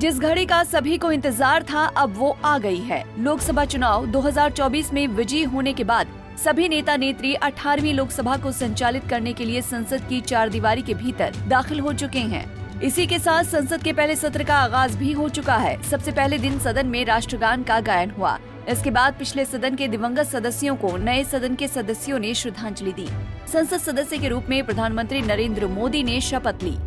जिस घड़ी का सभी को इंतजार था अब वो आ गई है। लोकसभा चुनाव 2024 में विजयी होने के बाद सभी नेता नेत्री 18वीं लोकसभा को संचालित करने के लिए संसद की चारदीवारी के भीतर दाखिल हो चुके हैं। इसी के साथ संसद के पहले सत्र का आगाज भी हो चुका है। सबसे पहले दिन सदन में राष्ट्रगान का गायन हुआ। इसके बाद पिछले सदन के दिवंगत सदस्यों को नए सदन के सदस्यों ने श्रद्धांजलि दी। संसद सदस्य के रूप में प्रधानमंत्री नरेंद्र मोदी ने शपथ ली।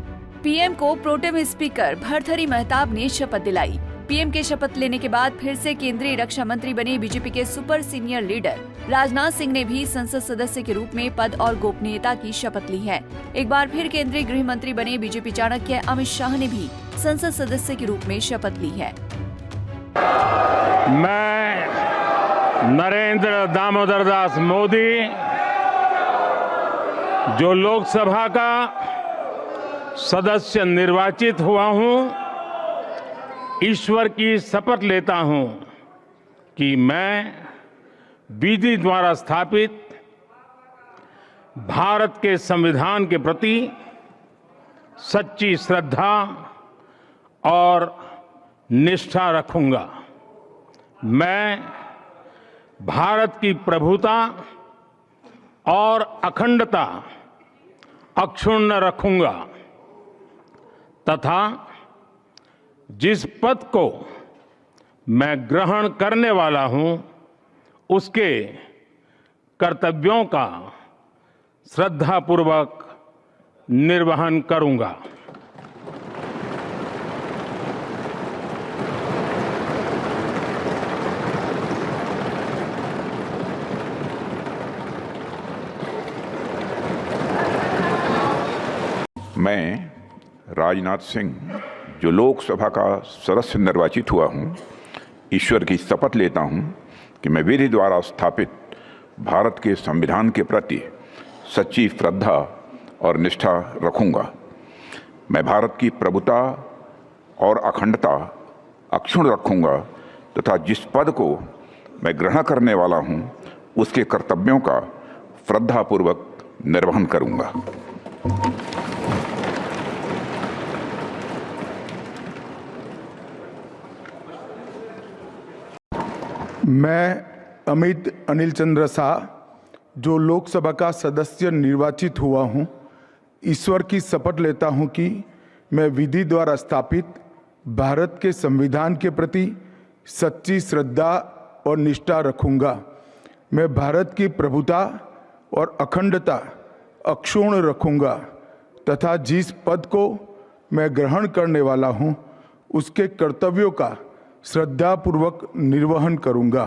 पीएम को प्रोटेम स्पीकर भर्तृहरि महताब ने शपथ दिलाई। पीएम के शपथ लेने के बाद फिर से केंद्रीय रक्षा मंत्री बने बीजेपी के super senior leader Rajnath Singh ने भी संसद सदस्य के रूप में पद और गोपनीयता की शपथ ली है। एक बार फिर केंद्रीय गृह मंत्री बने बीजेपी चाणक्य अमित शाह ने भी संसद सदस्य के रूप में शपथ ली है। मैं नरेंद्र दामोदर दास मोदी जो लोकसभा का सदस्य निर्वाचित हुआ हूं, ईश्वर की शपथ लेता हूं कि मैं विधि द्वारा स्थापित भारत के संविधान के प्रति सच्ची श्रद्धा और निष्ठा रखूंगा। मैं भारत की प्रभुता और अखंडता अक्षुण्ण रखूंगा तथा जिस पद को मैं ग्रहण करने वाला हूं उसके कर्तव्यों का श्रद्धापूर्वक निर्वहन करूंगा। मैं राजनाथ सिंह जो लोकसभा का सदस्य निर्वाचित हुआ हूं, ईश्वर की शपथ लेता हूं कि मैं विधि द्वारा स्थापित भारत के संविधान के प्रति सच्ची श्रद्धा और निष्ठा रखूंगा। मैं भारत की प्रभुता और अखंडता अक्षुण्ण रखूंगा तथा जिस पद को मैं ग्रहण करने वाला हूं उसके कर्तव्यों का श्रद्धापूर्वक निर्वहन करूंगा। मैं अमित अनिल चंद्र शाह जो लोकसभा का सदस्य निर्वाचित हुआ हूं, ईश्वर की शपथ लेता हूं कि मैं विधि द्वारा स्थापित भारत के संविधान के प्रति सच्ची श्रद्धा और निष्ठा रखूंगा। मैं भारत की प्रभुता और अखंडता अक्षुण्ण रखूंगा तथा जिस पद को मैं ग्रहण करने वाला हूं उसके कर्तव्यों का श्रद्धापूर्वक निर्वहन करूंगा।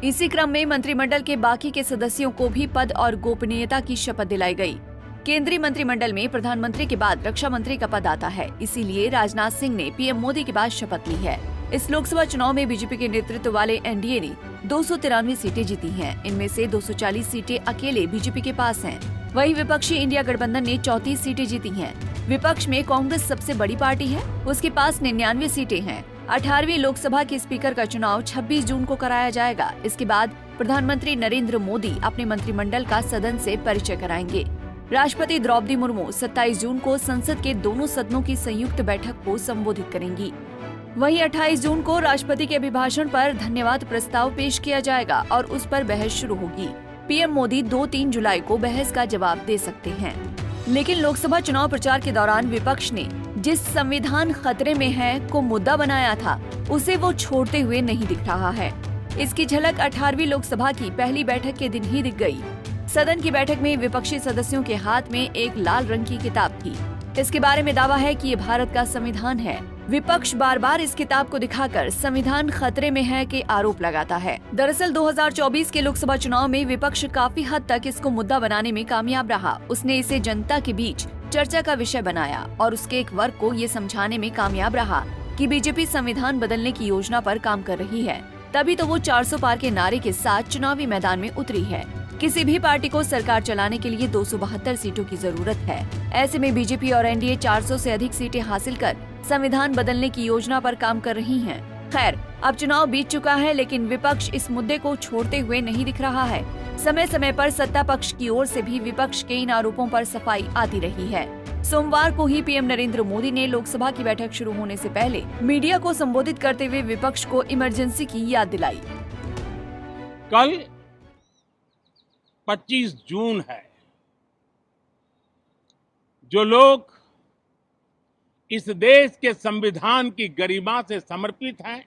इसी क्रम में मंत्रिमंडल के बाकी के सदस्यों को भी पद और गोपनीयता की शपथ दिलाई गई। केंद्रीय मंत्रिमंडल में प्रधानमंत्री के बाद रक्षा मंत्री का पद आता है, इसीलिए राजनाथ सिंह ने पीएम मोदी के बाद शपथ ली है। इस लोकसभा चुनाव में बीजेपी के नेतृत्व वाले एनडीए ने 293 सीटें जीती हैं। इनमें से 240 सीटें अकेले बीजेपी के पास हैं। वहीं विपक्षी इंडिया गठबंधन ने 34 सीटें जीती हैं। विपक्ष में कांग्रेस सबसे बड़ी पार्टी है, उसके पास 99 सीटें हैं। 18वीं लोकसभा के स्पीकर का चुनाव 26 जून को कराया जाएगा। इसके बाद प्रधानमंत्री नरेंद्र मोदी अपने मंत्रिमंडल का सदन से परिचय कराएंगे। राष्ट्रपति द्रौपदी मुर्मू 27 जून को संसद के दोनों सदनों की संयुक्त बैठक को संबोधित करेंगी। वहीं 28 जून को राष्ट्रपति के अभिभाषण पर धन्यवाद प्रस्ताव पेश किया जाएगा और उस पर बहस शुरू होगी। पीएम मोदी 2-3 जुलाई को बहस का जवाब दे सकते हैं। लेकिन लोकसभा चुनाव प्रचार के दौरान विपक्ष ने जिस संविधान खतरे में है को मुद्दा बनाया था, उसे वो छोड़ते हुए नहीं दिख रहा है। इसकी झलक 18वीं लोकसभा की पहली बैठक के दिन ही दिख गई। सदन की बैठक में विपक्षी सदस्यों के हाथ में एक लाल रंग की किताब थी। इसके बारे में दावा है कि ये भारत का संविधान है। विपक्ष बार बार इस किताब को दिखाकर संविधान खतरे में है के आरोप लगाता है। दरअसल 2024 के लोकसभा चुनाव में विपक्ष काफी हद तक इसको मुद्दा बनाने में कामयाब रहा। उसने इसे जनता के बीच चर्चा का विषय बनाया और उसके एक वर्ग को ये समझाने में कामयाब रहा कि बीजेपी संविधान बदलने की योजना पर काम कर रही है। तभी तो वो 400 पार के नारे के साथ चुनावी मैदान में उतरी है। किसी भी पार्टी को सरकार चलाने के लिए 272 सीटों की जरूरत है। ऐसे में बीजेपी और एनडीए 400 से अधिक सीटें हासिल कर संविधान बदलने की योजना पर काम कर रही हैं। खैर, अब चुनाव बीत चुका है, लेकिन विपक्ष इस मुद्दे को छोड़ते हुए नहीं दिख रहा है। समय समय पर सत्ता पक्ष की ओर से भी विपक्ष के इन आरोपों पर सफाई आती रही है। सोमवार को ही पीएम नरेंद्र मोदी ने लोकसभा की बैठक शुरू होने से पहले मीडिया को संबोधित करते हुए विपक्ष को इमरजेंसी की याद दिलाई। कल 25 जून है। जो लोग इस देश के संविधान की गरिमा से समर्पित हैं,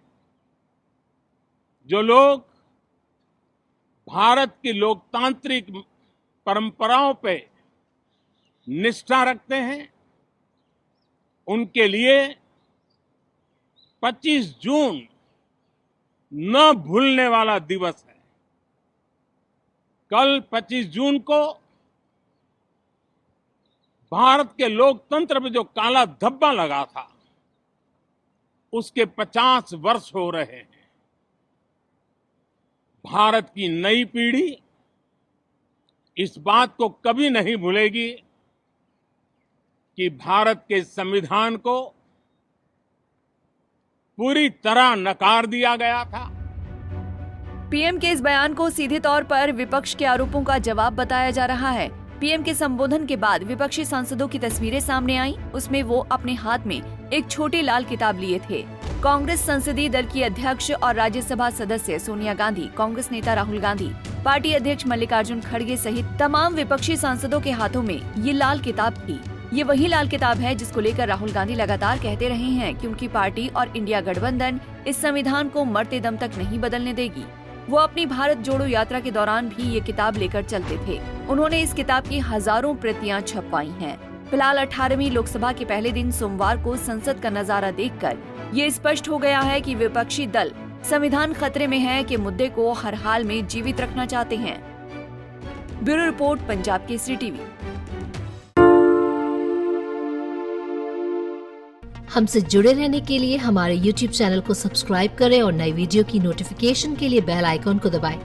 जो लोग भारत की लोकतांत्रिक परंपराओं पे निष्ठा रखते हैं, उनके लिए 25 जून न भूलने वाला दिवस है। कल 25 जून को भारत के लोकतंत्र में जो काला धब्बा लगा था, उसके 50 वर्ष हो रहे हैं। भारत की नई पीढ़ी इस बात को कभी नहीं भूलेगी कि भारत के संविधान को पूरी तरह नकार दिया गया था। पीएम के इस बयान को सीधे तौर पर विपक्ष के आरोपों का जवाब बताया जा रहा है। पीएम के संबोधन के बाद विपक्षी सांसदों की तस्वीरें सामने आई। उसमें वो अपने हाथ में एक छोटी लाल किताब लिए थे। कांग्रेस संसदीय दल की अध्यक्ष और राज्यसभा सदस्य सोनिया गांधी, कांग्रेस नेता राहुल गांधी, पार्टी अध्यक्ष मल्लिकार्जुन खड़गे सहित तमाम विपक्षी सांसदों के हाथों में ये लाल किताब थी। ये वही लाल किताब है जिसको लेकर राहुल गांधी लगातार कहते रहे हैं कि उनकी पार्टी और इंडिया गठबंधन इस संविधान को मरते दम तक नहीं बदलने देगी। वो अपनी भारत जोड़ो यात्रा के दौरान भी ये किताब लेकर चलते थे। उन्होंने इस किताब की हजारों प्रतियां छपवाई हैं। फिलहाल 18वीं लोकसभा के पहले दिन सोमवार को संसद का नजारा देखकर ये स्पष्ट हो गया है कि विपक्षी दल संविधान खतरे में है के मुद्दे को हर हाल में जीवित रखना चाहते हैं। Bureau report, Punjab Kesari TV. हमसे जुड़े रहने के लिए हमारे YouTube चैनल को सब्सक्राइब करें और नई वीडियो की नोटिफिकेशन के लिए बेल आइकॉन को दबाएं।